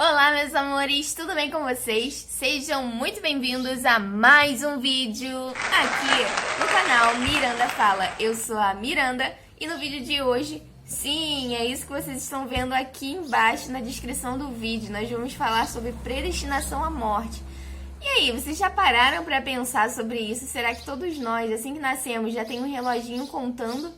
Olá, meus amores, tudo bem com vocês? Sejam muito bem-vindos a mais um vídeo aqui no canal Miranda Fala. Eu sou a Miranda e no vídeo de hoje, sim, é isso que vocês estão vendo aqui embaixo na descrição do vídeo. Nós vamos falar sobre predestinação à morte. E aí, vocês já pararam para pensar sobre isso? Será que todos nós, assim que nascemos, já tem um reloginho contando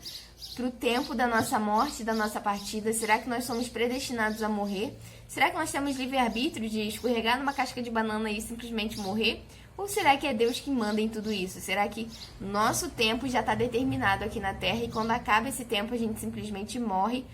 pro tempo da nossa morte, da nossa partida? Será que nós somos predestinados a morrer? Será que nós temos livre-arbítrio de escorregar numa casca de banana e simplesmente morrer? Ou será que é Deus que manda em tudo isso? Será que nosso tempo já está determinado aqui na Terra e quando acaba esse tempo a gente simplesmente morre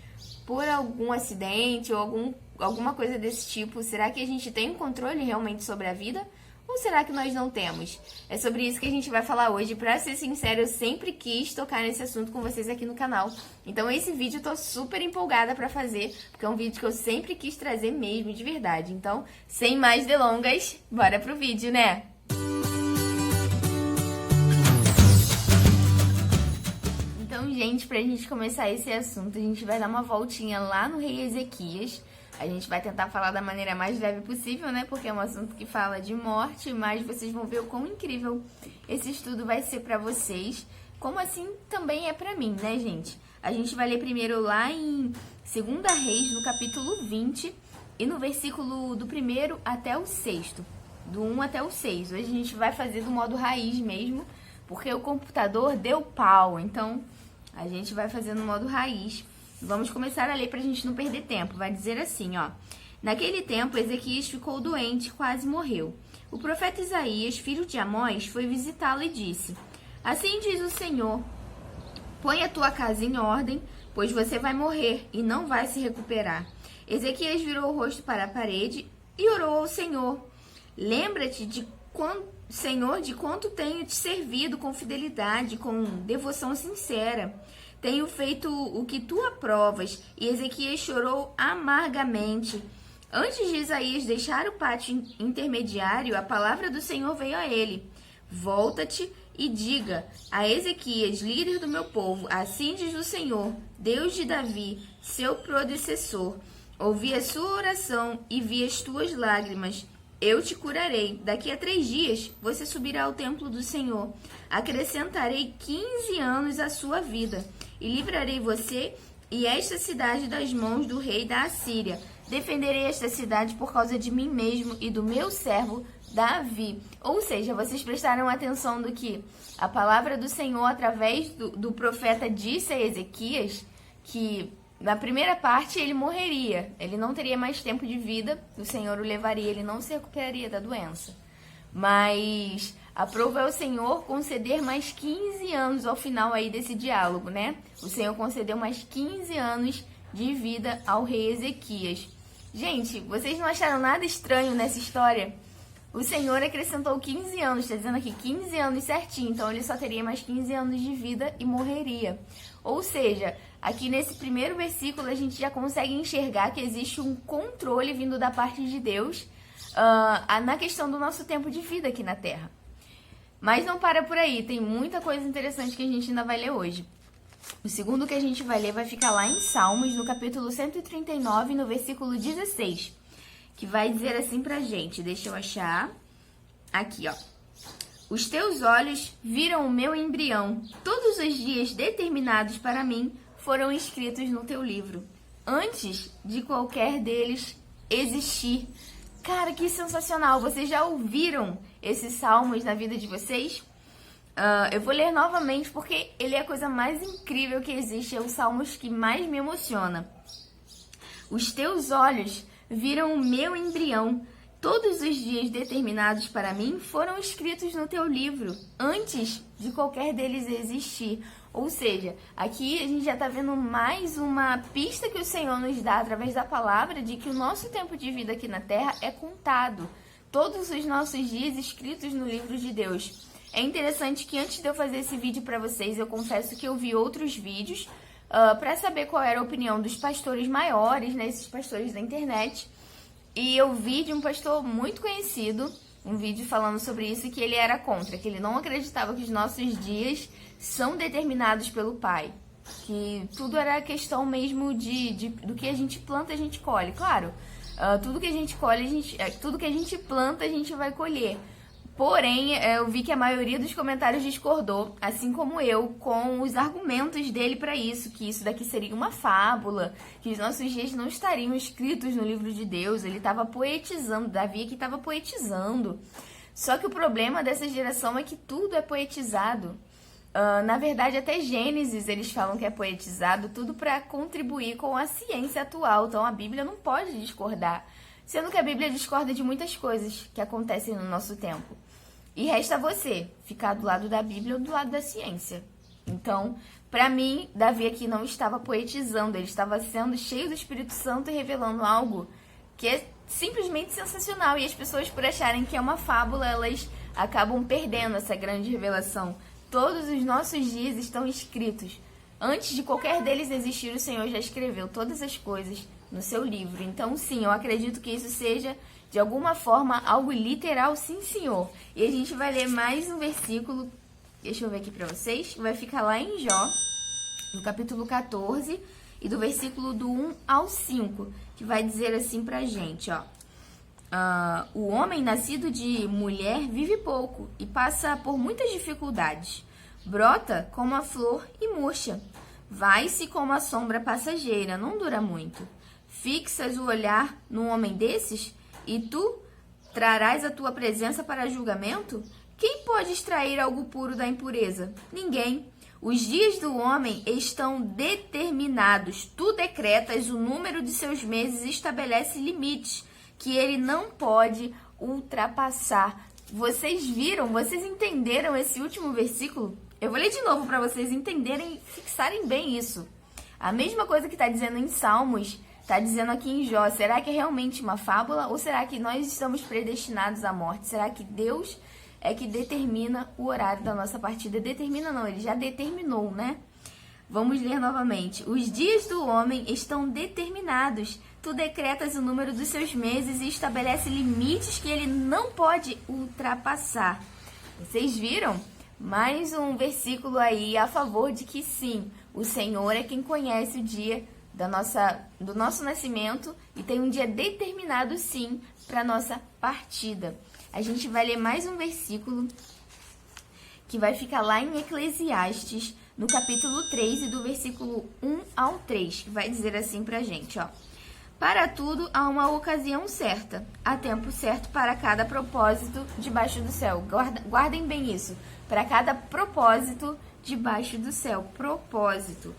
por algum acidente ou alguma coisa desse tipo? Será que a gente tem um controle realmente sobre a vida? Ou será que nós não temos? É sobre isso que a gente vai falar hoje. Pra ser sincero, eu sempre quis tocar nesse assunto com vocês aqui no canal. Então esse vídeo eu tô super empolgada pra fazer, porque é um vídeo que eu sempre quis trazer mesmo, de verdade. Então, sem mais delongas, bora pro vídeo, né? Então, gente, pra gente começar esse assunto, a gente vai dar uma voltinha lá no rei Ezequias. A gente vai tentar falar da maneira mais leve possível, né? Porque é um assunto que fala de morte, mas vocês vão ver o quão incrível esse estudo vai ser pra vocês. Como assim também é pra mim, né, gente? A gente vai ler primeiro lá em 2 Reis, no capítulo 20, e no versículo do 1º até o 6º. Do 1 até o 6. Hoje a gente vai fazer do modo raiz mesmo, porque o computador deu pau. Então, a gente vai fazer no modo raiz. Vamos começar a ler para a gente não perder tempo. Vai dizer assim, ó. Naquele tempo, Ezequias ficou doente e quase morreu. O profeta Isaías, filho de Amós, foi visitá-lo e disse: Assim diz o Senhor, põe a tua casa em ordem, pois você vai morrer e não vai se recuperar. Ezequias virou o rosto para a parede e orou ao Senhor. Lembra-te Senhor, de quanto tenho te servido com fidelidade, com devoção sincera. Tenho feito o que tu aprovas. E Ezequias chorou amargamente. Antes de Isaías deixar o pátio intermediário, a palavra do Senhor veio a ele. Volta-te e diga a Ezequias, líder do meu povo, assim diz o Senhor, Deus de Davi, seu predecessor. Ouvi a sua oração e vi as tuas lágrimas. Eu te curarei. Daqui a 3 dias você subirá ao templo do Senhor. Acrescentarei 15 anos à sua vida e livrarei você e esta cidade das mãos do rei da Assíria. Defenderei esta cidade por causa de mim mesmo e do meu servo Davi. Ou seja, vocês prestaram atenção do que a palavra do Senhor através do profeta disse a Ezequias que na primeira parte ele morreria, ele não teria mais tempo de vida, o Senhor o levaria, ele não se recuperaria da doença. Mas aprova ao Senhor conceder mais 15 anos ao final aí desse diálogo, né? O Senhor concedeu mais 15 anos de vida ao rei Ezequias. Gente, vocês não acharam nada estranho nessa história? O Senhor acrescentou 15 anos, está dizendo aqui 15 anos certinho, então ele só teria mais 15 anos de vida e morreria. Ou seja, aqui nesse primeiro versículo a gente já consegue enxergar que existe um controle vindo da parte de Deus na questão do nosso tempo de vida aqui na Terra. Mas não para por aí, tem muita coisa interessante que a gente ainda vai ler hoje. O segundo que a gente vai ler vai ficar lá em Salmos, no capítulo 139, no versículo 16, que vai dizer assim pra gente, deixa eu achar, aqui ó. Os teus olhos viram o meu embrião, todos os dias determinados para mim foram escritos no teu livro, antes de qualquer deles existir. Cara, que sensacional! Vocês já ouviram esses salmos na vida de vocês? Eu vou ler novamente porque ele é a coisa mais incrível que existe, é o salmos que mais me emociona. Os teus olhos viram o meu embrião, todos os dias determinados para mim foram escritos no teu livro, antes de qualquer deles existir. Ou seja, aqui a gente já está vendo mais uma pista que o Senhor nos dá através da palavra de que o nosso tempo de vida aqui na Terra é contado. Todos os nossos dias escritos no livro de Deus. É interessante que antes de eu fazer esse vídeo para vocês, eu confesso que eu vi outros vídeos para saber qual era a opinião dos pastores maiores, né, esses pastores da internet. E eu vi de um pastor muito conhecido, um vídeo falando sobre isso, que ele era contra, que ele não acreditava que os nossos dias são determinados pelo Pai. Que tudo era questão mesmo do que a gente planta, a gente colhe. Claro, Tudo que a gente colhe, tudo que a gente planta, a gente vai colher. Porém, eu vi que a maioria dos comentários discordou, assim como eu, com os argumentos dele para isso, que isso daqui seria uma fábula, que os nossos dias não estariam escritos no livro de Deus. Ele estava poetizando, Davi aqui estava poetizando. Só que o problema dessa geração é que tudo é poetizado. Na verdade, até Gênesis eles falam que é poetizado, tudo para contribuir com a ciência atual. Então a Bíblia não pode discordar, sendo que a Bíblia discorda de muitas coisas que acontecem no nosso tempo. E resta você ficar do lado da Bíblia ou do lado da ciência. Então, para mim, Davi aqui não estava poetizando, ele estava sendo cheio do Espírito Santo e revelando algo que é simplesmente sensacional. E as pessoas, por acharem que é uma fábula, elas acabam perdendo essa grande revelação. Todos os nossos dias estão escritos. Antes de qualquer deles existir, o Senhor já escreveu todas as coisas no seu livro. Então, sim, eu acredito que isso seja, de alguma forma, algo literal, sim, Senhor. E a gente vai ler mais um versículo, deixa eu ver aqui para vocês, vai ficar lá em Jó, no capítulo 14, e do versículo do 1 ao 5, que vai dizer assim pra gente, ó. O homem nascido de mulher vive pouco e passa por muitas dificuldades. Brota como a flor e murcha. Vai-se como a sombra passageira, não dura muito. Fixas o olhar num homem desses e tu trarás a tua presença para julgamento? Quem pode extrair algo puro da impureza? Ninguém. Os dias do homem estão determinados. Tu decretas o número de seus meses e estabelece limites que ele não pode ultrapassar. Vocês viram? Vocês entenderam esse último versículo? Eu vou ler de novo para vocês entenderem e fixarem bem isso. A mesma coisa que está dizendo em Salmos, está dizendo aqui em Jó. Será que é realmente uma fábula ou será que nós estamos predestinados à morte? Será que Deus é que determina o horário da nossa partida? Determina não, ele já determinou, né? Vamos ler novamente. Os dias do homem estão determinados. Tu decretas o número dos seus meses e estabelece limites que ele não pode ultrapassar. Vocês viram? Mais um versículo aí a favor de que sim, o Senhor é quem conhece o dia do nosso nascimento e tem um dia determinado sim para nossa partida. A gente vai ler mais um versículo que vai ficar lá em Eclesiastes, no capítulo 3 e do versículo 1 ao 3, que vai dizer assim pra gente, ó. Para tudo há uma ocasião certa, há tempo certo para cada propósito debaixo do céu. Guardem bem isso, para cada propósito debaixo do céu, propósito.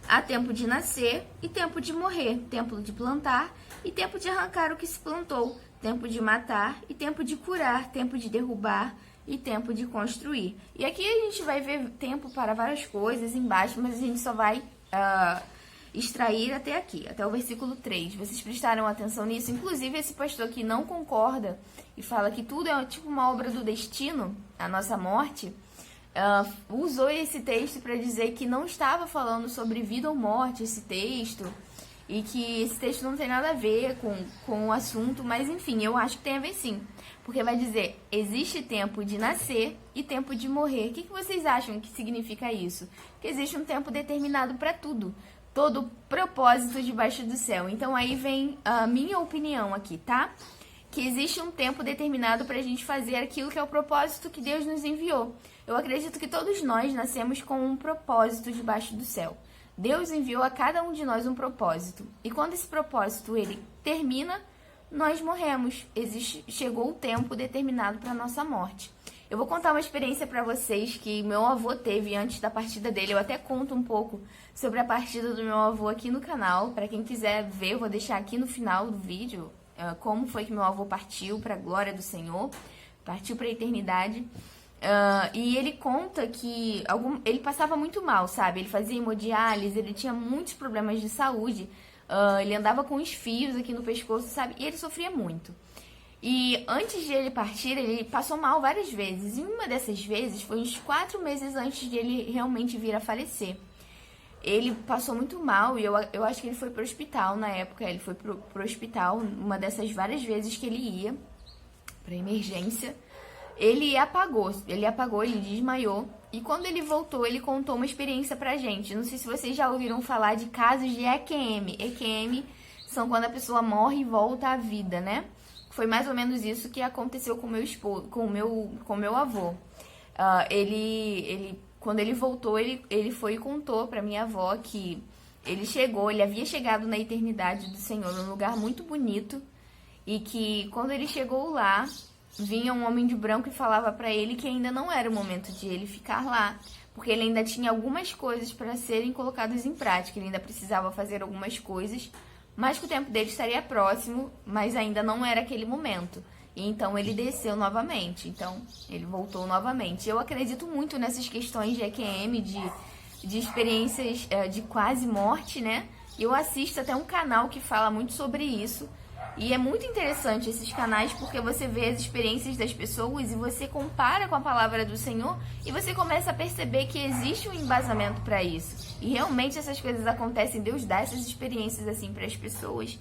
Há tempo de nascer e tempo de morrer, tempo de plantar e tempo de arrancar o que se plantou, tempo de matar e tempo de curar, tempo de derrubar e tempo de construir. E aqui a gente vai ver tempo para várias coisas embaixo, mas a gente só vai extrair até aqui, até o versículo 3. Vocês prestaram atenção nisso? Inclusive, esse pastor que não concorda e fala que tudo é tipo uma obra do destino, a nossa morte, usou esse texto para dizer que não estava falando sobre vida ou morte, esse texto, e que esse texto não tem nada a ver com o assunto, mas enfim, eu acho que tem a ver sim. Porque vai dizer, existe tempo de nascer e tempo de morrer. O que vocês acham que significa isso? Que existe um tempo determinado para tudo. Todo propósito debaixo do céu. Então aí vem a minha opinião aqui, tá? Que existe um tempo determinado para a gente fazer aquilo que é o propósito que Deus nos enviou. Eu acredito que todos nós nascemos com um propósito debaixo do céu. Deus enviou a cada um de nós um propósito. E quando esse propósito ele termina, nós morremos. Chegou o tempo determinado para a nossa morte. Eu vou contar uma experiência para vocês que meu avô teve antes da partida dele. Eu até conto um pouco sobre a partida do meu avô aqui no canal. Para quem quiser ver, eu vou deixar aqui no final do vídeo como foi que meu avô partiu para a glória do Senhor. Partiu para a eternidade. E ele conta que ele passava muito mal, sabe? Ele fazia hemodiálise, ele tinha muitos problemas de saúde. Ele andava com os fios aqui no pescoço, sabe? E ele sofria muito. E antes de ele partir, ele passou mal várias vezes. E uma dessas vezes foi uns 4 meses antes de ele realmente vir a falecer. Ele passou muito mal e eu acho que ele foi pro hospital na época. Ele foi pro hospital uma dessas várias vezes que ele ia pra emergência. Ele apagou, ele desmaiou. E quando ele voltou, ele contou uma experiência pra gente. Não sei se vocês já ouviram falar de casos de EQM. EQM são quando a pessoa morre e volta à vida, né? Foi mais ou menos isso que aconteceu com meu esposo, com meu avô. Quando ele voltou, ele foi e contou para minha avó que ele havia chegado na eternidade do Senhor, num lugar muito bonito, e que quando ele chegou lá, vinha um homem de branco e falava para ele que ainda não era o momento de ele ficar lá, porque ele ainda tinha algumas coisas para serem colocadas em prática, ele ainda precisava fazer algumas coisas, mas que o tempo dele estaria próximo, mas ainda não era aquele momento. E então ele desceu novamente, então ele voltou novamente. Eu acredito muito nessas questões de EQM, de experiências de quase morte, né? Eu assisto até um canal que fala muito sobre isso. E é muito interessante esses canais porque você vê as experiências das pessoas e você compara com a palavra do Senhor e você começa a perceber que existe um embasamento para isso. E realmente essas coisas acontecem, Deus dá essas experiências assim para as pessoas.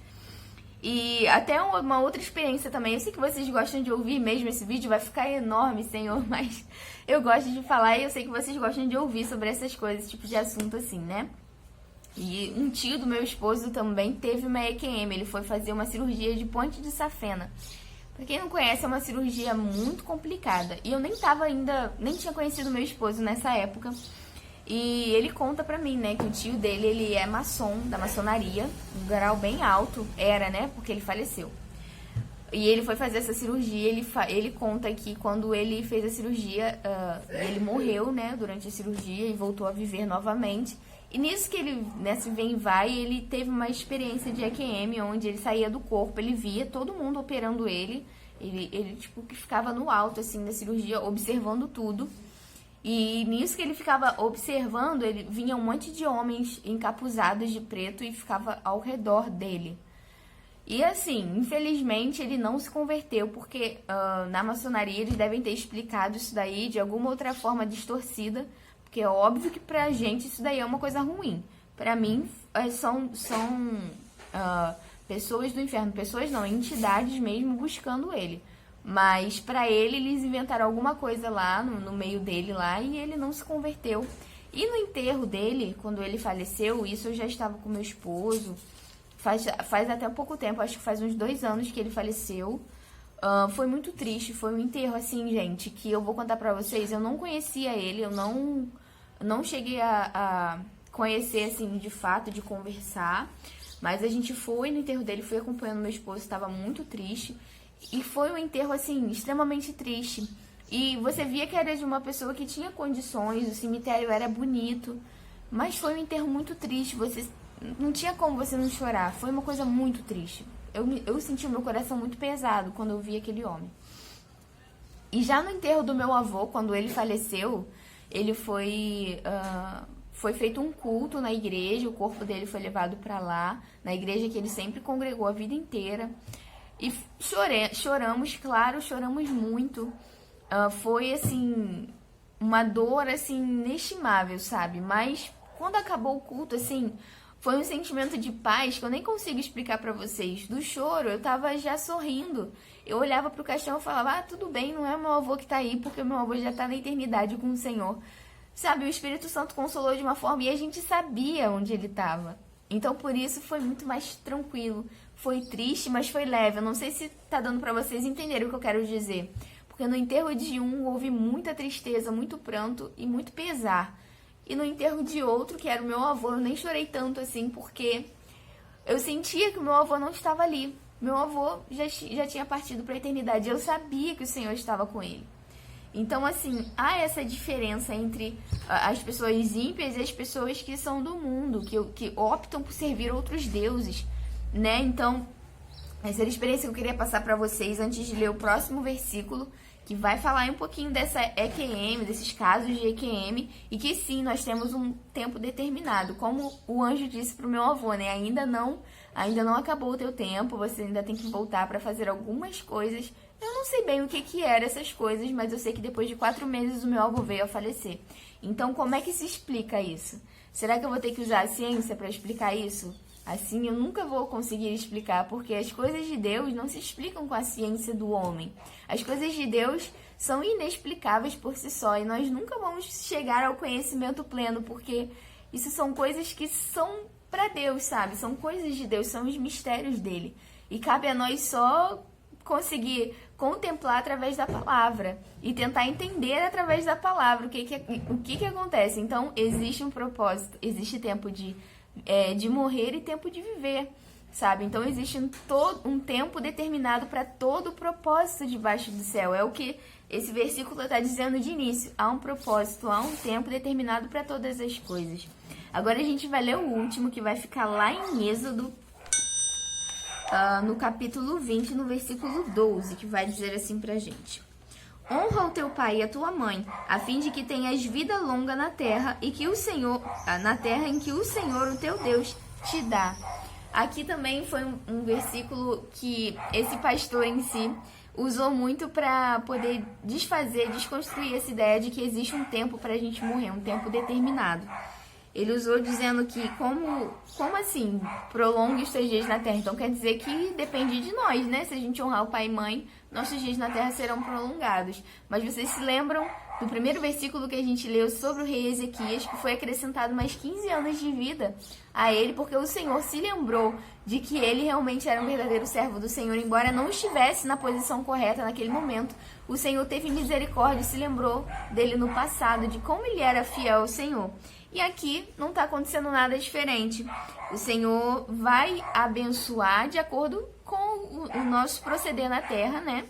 E até uma outra experiência também, eu sei que vocês gostam de ouvir mesmo, esse vídeo vai ficar enorme, Senhor, mas eu gosto de falar e eu sei que vocês gostam de ouvir sobre essas coisas, esse tipo de assunto assim, né? E um tio do meu esposo também teve uma EQM, ele foi fazer uma cirurgia de ponte de safena. Pra quem não conhece, é uma cirurgia muito complicada. E eu nem tinha conhecido meu esposo nessa época. E ele conta pra mim, né, que o tio dele, ele é maçom, da maçonaria, um grau bem alto, era, né, porque ele faleceu. E ele foi fazer essa cirurgia, ele conta que quando ele fez a cirurgia, ele morreu, né, durante a cirurgia e voltou a viver novamente. E nisso que ele, nesse vem e vai, ele teve uma experiência de EQM, onde ele saía do corpo, ele via todo mundo operando ele tipo, que ficava no alto, assim, da cirurgia, observando tudo. E nisso que ele ficava observando, ele vinha um monte de homens encapuzados de preto e ficava ao redor dele. E assim, infelizmente ele não se converteu, porque na maçonaria eles devem ter explicado isso daí de alguma outra forma distorcida, porque é óbvio que pra gente isso daí é uma coisa ruim. Pra mim, são pessoas do inferno, pessoas não, entidades mesmo buscando ele. Mas pra ele, eles inventaram alguma coisa lá, no meio dele lá, e ele não se converteu. E no enterro dele, quando ele faleceu, isso eu já estava com meu esposo, faz até pouco tempo, acho que faz uns 2 anos que ele faleceu. Foi muito triste, foi um enterro assim, gente, que eu vou contar pra vocês, eu não conhecia ele, eu não cheguei a conhecer, assim, de fato, de conversar, mas a gente foi no enterro dele, fui acompanhando meu esposo, estava muito triste, e foi um enterro, assim, extremamente triste, e você via que era de uma pessoa que tinha condições, o cemitério era bonito, mas foi um enterro muito triste, não tinha como você não chorar, foi uma coisa muito triste. Eu senti o meu coração muito pesado quando eu vi aquele homem. E já no enterro do meu avô, quando ele faleceu, ele foi feito um culto na igreja, o corpo dele foi levado para lá, na igreja que ele sempre congregou a vida inteira. E choramos, claro, choramos muito. Foi, assim, uma dor, assim, inestimável, sabe? Mas quando acabou o culto, assim, foi um sentimento de paz que eu nem consigo explicar pra vocês. Do choro, eu tava já sorrindo. Eu olhava pro caixão e falava, tudo bem, não é meu avô que tá aí, porque meu avô já tá na eternidade com o Senhor. Sabe, o Espírito Santo consolou de uma forma e a gente sabia onde ele tava. Então, por isso, foi muito mais tranquilo. Foi triste, mas foi leve. Eu não sei se tá dando pra vocês entenderem o que eu quero dizer. Porque no enterro de um, houve muita tristeza, muito pranto e muito pesar. E no enterro de outro, que era o meu avô, eu nem chorei tanto assim, porque eu sentia que o meu avô não estava ali. Meu avô já tinha partido para a eternidade. Eu sabia que o Senhor estava com ele. Então, assim, há essa diferença entre as pessoas ímpias e as pessoas que são do mundo, que optam por servir outros deuses, né? Então, essa era a experiência que eu queria passar para vocês antes de ler o próximo versículo, que vai falar um pouquinho dessa EQM, desses casos de EQM, e que sim, nós temos um tempo determinado, como o anjo disse pro meu avô, né? Ainda não acabou o teu tempo, você ainda tem que voltar para fazer algumas coisas. Eu não sei bem o que eram essas coisas, mas eu sei que depois de 4 meses o meu avô veio a falecer. Então, como é que se explica isso? Será que eu vou ter que usar a ciência para explicar isso? Assim, eu nunca vou conseguir explicar, porque as coisas de Deus não se explicam com a ciência do homem. As coisas de Deus são inexplicáveis por si só, e nós nunca vamos chegar ao conhecimento pleno, porque isso são coisas que são para Deus, sabe? São coisas de Deus, são os mistérios dele. E cabe a nós só conseguir contemplar através da palavra e tentar entender através da palavra o que acontece. Então, existe um propósito, existe tempo de morrer e tempo de viver, sabe? Então, existe um tempo determinado para todo o propósito debaixo do céu. É o que esse versículo está dizendo de início. Há um propósito, há um tempo determinado para todas as coisas. Agora, a gente vai ler o último, que vai ficar lá em Êxodo, no capítulo 20, no versículo 12, que vai dizer assim pra gente: honra o teu pai e a tua mãe, a fim de que tenhas vida longa na terra e que o Senhor, na terra em que o Senhor, o teu Deus, te dá. Aqui também foi um versículo que esse pastor em si usou muito para poder desconstruir essa ideia de que existe um tempo para a gente morrer, um tempo determinado. Ele usou dizendo que como assim, prolongue os teus dias na terra? Então quer dizer que depende de nós, né? Se a gente honrar o pai e mãe, nossos dias na terra serão prolongados. Mas vocês se lembram do primeiro versículo que a gente leu sobre o rei Ezequias, que foi acrescentado mais 15 anos de vida a ele, porque o Senhor se lembrou de que ele realmente era um verdadeiro servo do Senhor, embora não estivesse na posição correta naquele momento. O Senhor teve misericórdia e se lembrou dele no passado, de como ele era fiel ao Senhor. E aqui não está acontecendo nada diferente. O Senhor vai abençoar de acordo com o nosso proceder na terra, né?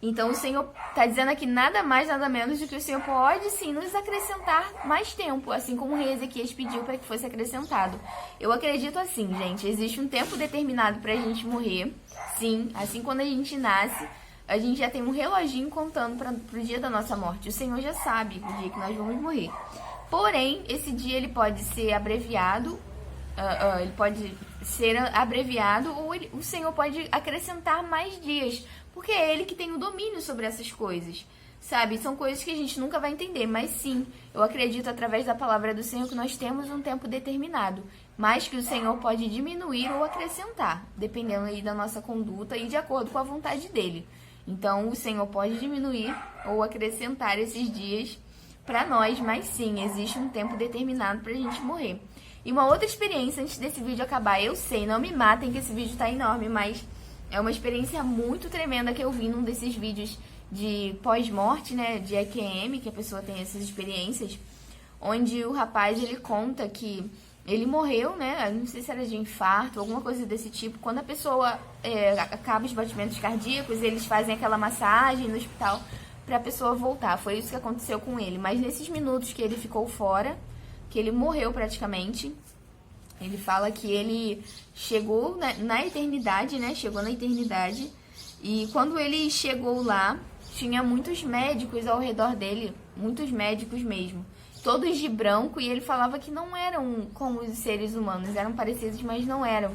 Então o Senhor está dizendo aqui nada mais, nada menos do que o Senhor pode sim nos acrescentar mais tempo, assim como o rei Ezequias pediu para que fosse acrescentado. Eu acredito assim, gente, existe um tempo determinado para a gente morrer. Sim, assim quando a gente nasce, a gente já tem um reloginho contando para o dia da nossa morte. O Senhor já sabe o dia que nós vamos morrer. Porém, esse dia ele pode ser abreviado, ou o Senhor pode acrescentar mais dias, porque é Ele que tem o domínio sobre essas coisas, sabe? São coisas que a gente nunca vai entender, mas sim, eu acredito através da palavra do Senhor que nós temos um tempo determinado, mas que o Senhor pode diminuir ou acrescentar, dependendo aí da nossa conduta e de acordo com a vontade dele. Então, o Senhor pode diminuir ou acrescentar esses dias para nós, mas sim, existe um tempo determinado pra gente morrer. E uma outra experiência antes desse vídeo acabar, eu sei, não me matem que esse vídeo tá enorme, mas é uma experiência muito tremenda que eu vi num desses vídeos de pós-morte, né, de EQM, que a pessoa tem essas experiências, onde o rapaz, ele conta que ele morreu, né, não sei se era de infarto, alguma coisa desse tipo. Quando a pessoa acaba os batimentos cardíacos, eles fazem aquela massagem no hospital para a pessoa voltar. Foi isso que aconteceu com ele. Mas nesses minutos que ele ficou fora, que ele morreu praticamente, ele fala que ele chegou na eternidade, né? Chegou na eternidade. E quando ele chegou lá, tinha muitos médicos ao redor dele, muitos médicos mesmo, todos de branco, e ele falava que não eram como os seres humanos, eram parecidos, mas não eram.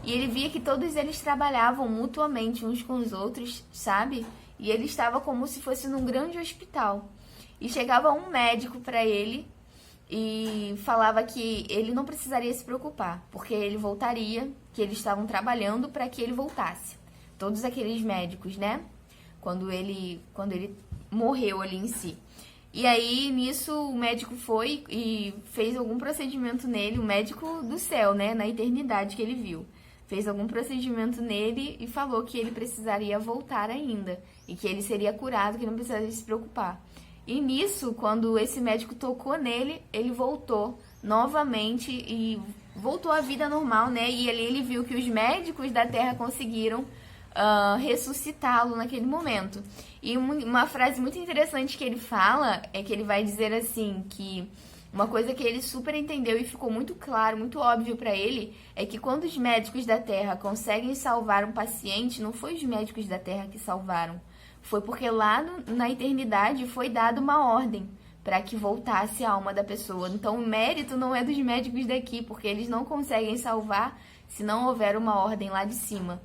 E ele via que todos eles trabalhavam mutuamente uns com os outros, sabe? E ele estava como se fosse num grande hospital. E chegava um médico para ele e falava que ele não precisaria se preocupar, porque ele voltaria, que eles estavam trabalhando para que ele voltasse. Todos aqueles médicos, né? Quando ele morreu ali em si. E aí, nisso, o médico foi e fez algum procedimento nele, o médico do céu, né? Na eternidade que ele viu. Fez algum procedimento nele e falou que ele precisaria voltar ainda. E que ele seria curado, que não precisaria se preocupar. E nisso, quando esse médico tocou nele, ele voltou novamente e voltou à vida normal, né? E ali ele viu que os médicos da Terra conseguiram ressuscitá-lo naquele momento. E uma frase muito interessante que ele fala é que ele vai dizer assim, que uma coisa que ele super entendeu e ficou muito claro, muito óbvio para ele, é que quando os médicos da Terra conseguem salvar um paciente, não foi os médicos da Terra que salvaram. Foi porque lá na eternidade foi dada uma ordem para que voltasse a alma da pessoa. Então o mérito não é dos médicos daqui, porque eles não conseguem salvar se não houver uma ordem lá de cima.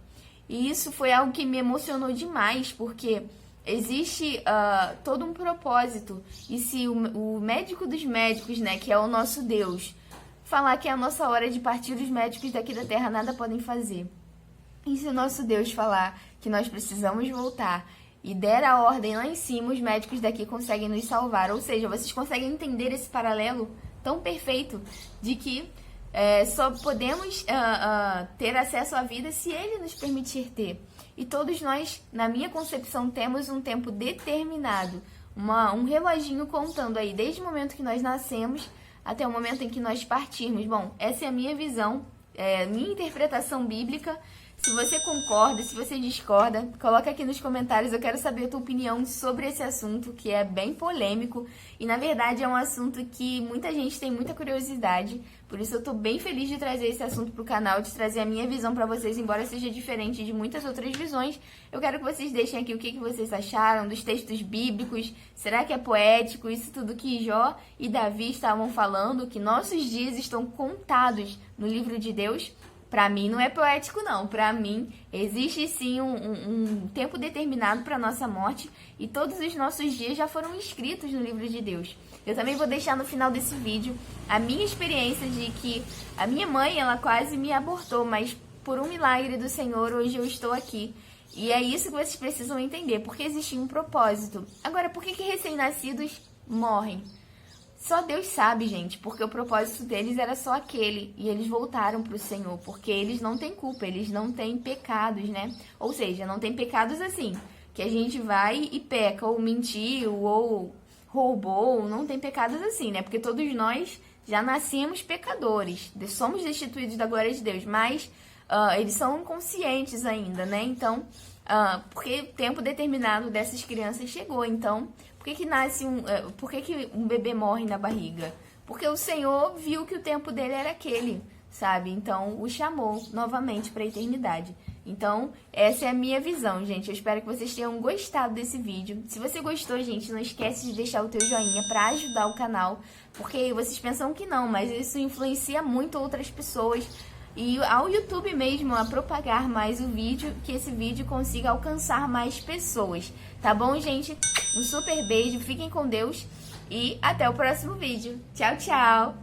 E isso foi algo que me emocionou demais, porque existe todo um propósito. E se o médico dos médicos, né, que é o nosso Deus, falar que é a nossa hora de partir, os médicos daqui da Terra nada podem fazer. E se o nosso Deus falar que nós precisamos voltar e der a ordem lá em cima, os médicos daqui conseguem nos salvar. Ou seja, vocês conseguem entender esse paralelo tão perfeito de que só podemos ter acesso à vida se Ele nos permitir ter. E todos nós, na minha concepção, temos um tempo determinado, um reloginho contando aí, desde o momento que nós nascemos até o momento em que nós partirmos. Bom, essa é a minha visão, minha interpretação bíblica. Se você concorda, se você discorda, coloca aqui nos comentários. Eu quero saber a tua opinião sobre esse assunto, que é bem polêmico. E, na verdade, é um assunto que muita gente tem muita curiosidade. Por isso, eu tô bem feliz de trazer esse assunto pro canal, de trazer a minha visão pra vocês, embora seja diferente de muitas outras visões. Eu quero que vocês deixem aqui o que vocês acharam dos textos bíblicos. Será que é poético isso tudo que Jó e Davi estavam falando? Que nossos dias estão contados no livro de Deus? Pra mim não é poético não, pra mim existe sim um tempo determinado pra nossa morte e todos os nossos dias já foram escritos no livro de Deus. Eu também vou deixar no final desse vídeo a minha experiência de que a minha mãe, ela quase me abortou, mas por um milagre do Senhor hoje eu estou aqui. E é isso que vocês precisam entender, porque existe um propósito. Agora, por que recém-nascidos morrem? Só Deus sabe, gente, porque o propósito deles era só aquele. E eles voltaram para o Senhor, porque eles não têm culpa, eles não têm pecados, né? Ou seja, não tem pecados assim, que a gente vai e peca, ou mentiu, ou roubou, não tem pecados assim, né? Porque todos nós já nascemos pecadores, somos destituídos da glória de Deus, mas eles são inconscientes ainda, né? Então, porque o tempo determinado dessas crianças chegou, então... Por que um bebê morre na barriga? Porque o Senhor viu que o tempo dele era aquele, sabe? Então, o chamou novamente para a eternidade. Então, essa é a minha visão, gente. Eu espero que vocês tenham gostado desse vídeo. Se você gostou, gente, não esquece de deixar o teu joinha para ajudar o canal. Porque vocês pensam que não, mas isso influencia muito outras pessoas. E ao YouTube mesmo a propagar mais o vídeo, que esse vídeo consiga alcançar mais pessoas. Tá bom, gente? Um super beijo, fiquem com Deus e até o próximo vídeo. Tchau, tchau!